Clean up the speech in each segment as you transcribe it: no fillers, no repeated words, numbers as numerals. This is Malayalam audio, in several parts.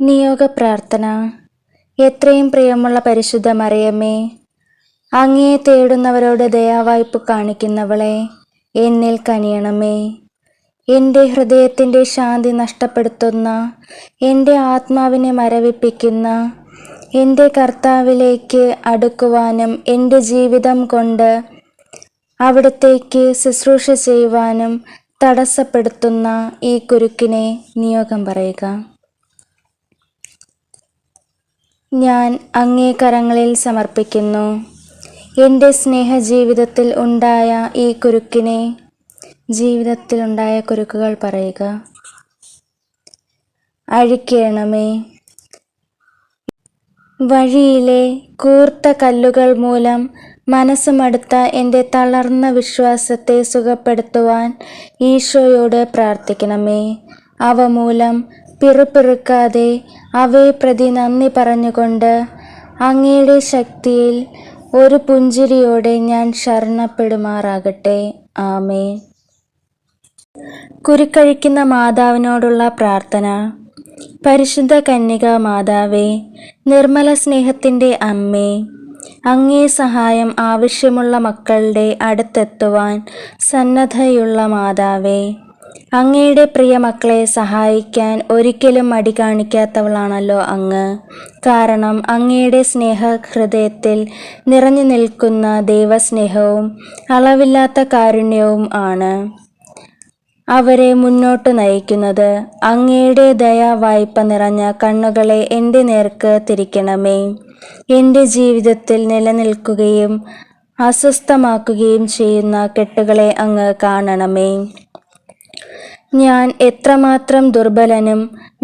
നിയോഗ പ്രാർത്ഥന. എത്രയും പ്രിയമുള്ള പരിശുദ്ധ മറിയമ്മേ, അങ്ങയെ തേടുന്നവരോട് ദയാവായ്പ് കാണിക്കുന്നവളെ, എന്നിൽ കനിയണമേ. എൻ്റെ ഹൃദയത്തിൻ്റെ ശാന്തി നഷ്ടപ്പെടുത്തുന്ന, എൻ്റെ ആത്മാവിനെ മരവിപ്പിക്കുന്ന, എൻ്റെ കർത്താവിലേക്ക് അടുക്കുവാനും എൻ്റെ ജീവിതം കൊണ്ട് അവിടത്തേക്ക് ശുശ്രൂഷ ചെയ്യുവാനും തടസ്സപ്പെടുത്തുന്ന ഈ കുരുക്കിനെ നിയോഗം പറയുക. ഞാൻ അങ്ങേ കരങ്ങളിൽ സമർപ്പിക്കുന്നു. എൻ്റെ സ്നേഹജീവിതത്തിൽ ഉണ്ടായ ഈ കുരുക്കിനെ, ജീവിതത്തിലുണ്ടായ കുരുക്കുകൾ പറയുക. അഴിക്കണമേ. വഴിയിലെ കൂർത്ത കല്ലുകൾ മൂലം മനസ്സുമടുത്ത എൻ്റെ തളർന്ന വിശ്വാസത്തെ സുഖപ്പെടുത്തുവാൻ ഈശോയോട് പ്രാർത്ഥിക്കണമേ. അവ മൂലം പിറുപിറുക്കാതെ അവയെ പ്രതി നന്ദി പറഞ്ഞുകൊണ്ട് അങ്ങയുടെ ശക്തിയിൽ ഒരു പുഞ്ചിരിയോടെ ഞാൻ ശരണപ്പെടുമാറാകട്ടെ. ആമേൻ. കുരുക്കഴിക്കുന്ന മാതാവിനോടുള്ള പ്രാർത്ഥന. പരിശുദ്ധ കന്യക മാതാവേ, നിർമ്മല സ്നേഹത്തിൻ്റെ അമ്മേ, അങ്ങേ സഹായം ആവശ്യമുള്ള മക്കളുടെ അടുത്തെത്തുവാൻ സന്നദ്ധയുള്ള മാതാവേ, അങ്ങയുടെ പ്രിയ മക്കളെ സഹായിക്കാൻ ഒരിക്കലും മടി കാണിക്കാത്തവളാണല്ലോ അങ്ങ്. കാരണം അങ്ങയുടെ സ്നേഹഹൃദയത്തിൽ നിറഞ്ഞു നിൽക്കുന്ന ദൈവസ്നേഹവും അളവില്ലാത്ത കാരുണ്യവും ആണ് അവരെ മുന്നോട്ട് നയിക്കുന്നത്. അങ്ങയുടെ ദയാവായ്പ നിറഞ്ഞ കണ്ണുകളെ എൻ്റെ നേർക്ക് തിരിക്കണമേ. എൻ്റെ ജീവിതത്തിൽ നിലനിൽക്കുകയും അസ്വസ്ഥമാക്കുകയും ചെയ്യുന്ന കെട്ടുകളെ അങ്ങ് കാണണമേ. ഞാൻ എത്രമാത്രം ദുർബലനും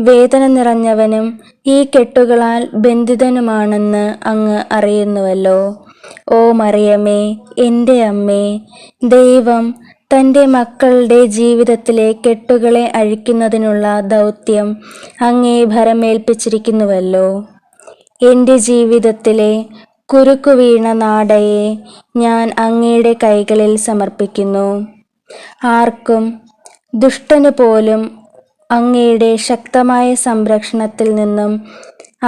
വേദന നിറഞ്ഞവനും ഈ കെട്ടുകളാൽ ബന്ധിതനുമാണെന്ന് അങ്ങ് അറിയുന്നുവല്ലോ. ഓ മറിയമേ, എൻ്റെ അമ്മേ, ദൈവം തൻ്റെ മക്കളുടെ ജീവിതത്തിലെ കെട്ടുകളെ അഴിക്കുന്നതിനുള്ള ദൗത്യം അങ്ങേ ഭരമേൽപ്പിച്ചിരിക്കുന്നുവല്ലോ. എൻ്റെ ജീവിതത്തിലെ കുരുക്കു വീണ നാടയെ ഞാൻ അങ്ങയുടെ കൈകളിൽ സമർപ്പിക്കുന്നു. ആർക്കും, ദുഷ്ടന് പോലും അങ്ങയുടെ ശക്തമായ സംരക്ഷണത്തിൽ നിന്നും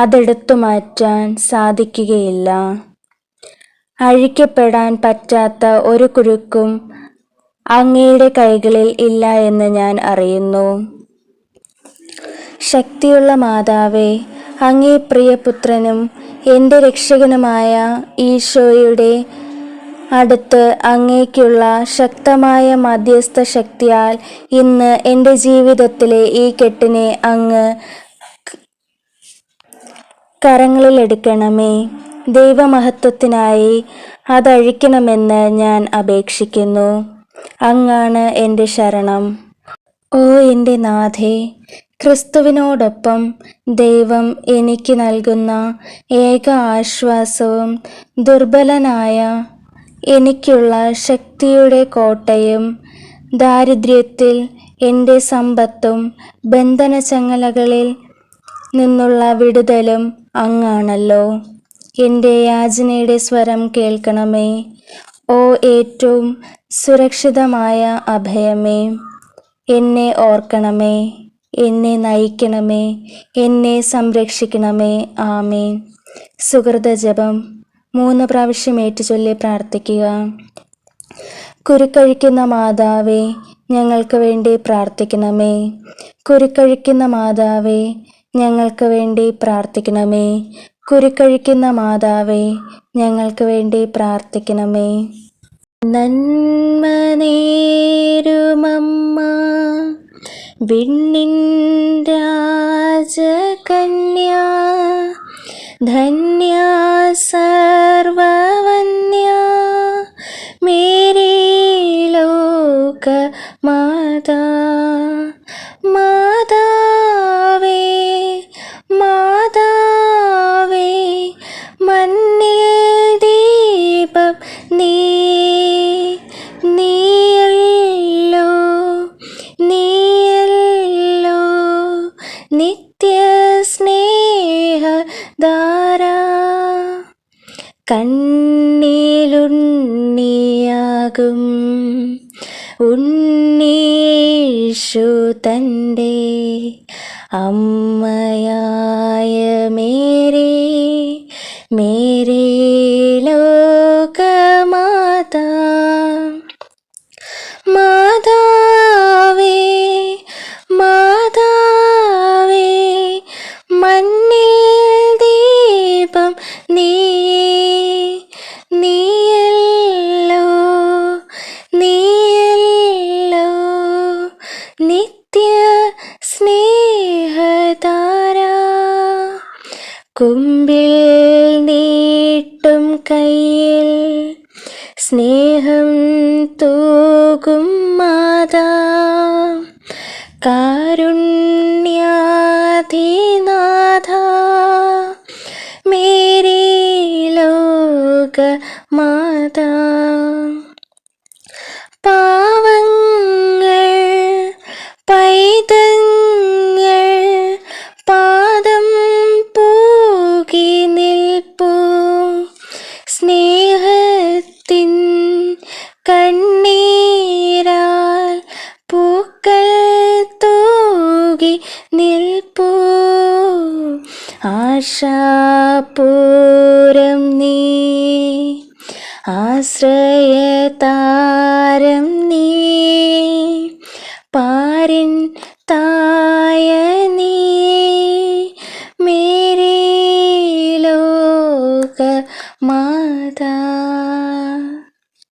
അതെടുത്തു മാറ്റാൻ സാധിക്കുകയില്ല. അഴിക്കപ്പെടാൻ പറ്റാത്ത ഒരു കുരുക്കും അങ്ങയുടെ കൈകളിൽ ഇല്ല എന്ന് ഞാൻ അറിയുന്നു. ശക്തിയുള്ള മാതാവേ, അങ്ങേ പ്രിയപുത്രനും എൻ്റെ രക്ഷകനുമായ ഈശോയുടെ അടുത്ത് അങ്ങേക്കുള്ള ശക്തമായ മധ്യസ്ഥ ശക്തിയാൽ ഇന്ന് എൻ്റെ ജീവിതത്തിലെ ഈ കെട്ടിനെ അങ്ങ് കരങ്ങളിലെടുക്കണമേ. ദൈവമഹത്വത്തിനായി അതഴിക്കണമെന്ന് ഞാൻ അപേക്ഷിക്കുന്നു. അങ്ങാണ് എൻ്റെ ശരണം. ഓ എൻ്റെ നാഥേ, ക്രിസ്തുവിനോടൊപ്പം ദൈവം എനിക്ക് നൽകുന്ന ഏക ആശ്വാസവും ദുർബലനായ എനിക്കുള്ള ശക്തിയുടെ കോട്ടയും ദാരിദ്ര്യത്തിൽ എൻ്റെ സമ്പത്തും ബന്ധനചങ്ങലകളിൽ നിന്നുള്ള വിടുതലും അങ്ങാണല്ലോ. എൻ്റെ യാചനയുടെ സ്വരം കേൾക്കണമേ. ഓ ഏറ്റവും സുരക്ഷിതമായ അഭയമേ, എന്നെ ഓർക്കണമേ, എന്നെ നയിക്കണമേ, എന്നെ സംരക്ഷിക്കണമേ. ആമേൻ. സുകൃത ജപം 3 പ്രാവശ്യം ഏറ്റുചൊല്ലി പ്രാർത്ഥിക്കുക. കുരുക്കഴിക്കുന്ന മാതാവേ, ഞങ്ങൾക്ക് വേണ്ടി പ്രാർത്ഥിക്കണമേ. കുരുക്കഴിക്കുന്ന മാതാവേ, ഞങ്ങൾക്ക് വേണ്ടി പ്രാർത്ഥിക്കണമേ. കുരുക്കഴിക്കുന്ന മാതാവേ, ഞങ്ങൾക്ക് വേണ്ടി പ്രാർത്ഥിക്കണമേ. നന്മ നേരുമമ്മ, വിണ്ണിൻ രാജകന്യ, ധന്യ സർവവന്യ, മേരി ലോക മാതാ. മാതാവേ, മാതാവേ, മണ്ണിൽ ദീപം നീയല്ലോ, നീയല്ലോ, നിത്യ സ്നേഹധാര. കണ്ണിലുണ്ണിയാകും ഉണ്ണീശു തൻ്റെ അമ്മയാ കുമ്പിൽ നീട്ടും കയ്യിൽ സ്നേഹം തൂകും മാതാ, കാരുണ്യാധിനാഥ മേരി ലോക മാതാ. പാവങ്ങൾ പൈതങ്ങൾ പാദം പൂകി നിൽപ്പൂ, സ്നേഹത്തിൻ കണ്ണീരാൽ പൂക്കൾ തൂകി നിൽപ്പൂ. ആശാപൂരം നീ, ആശ്രയതാരം നീ, പാരിൻ തായ നീ, മേരി ലോക മാതാ.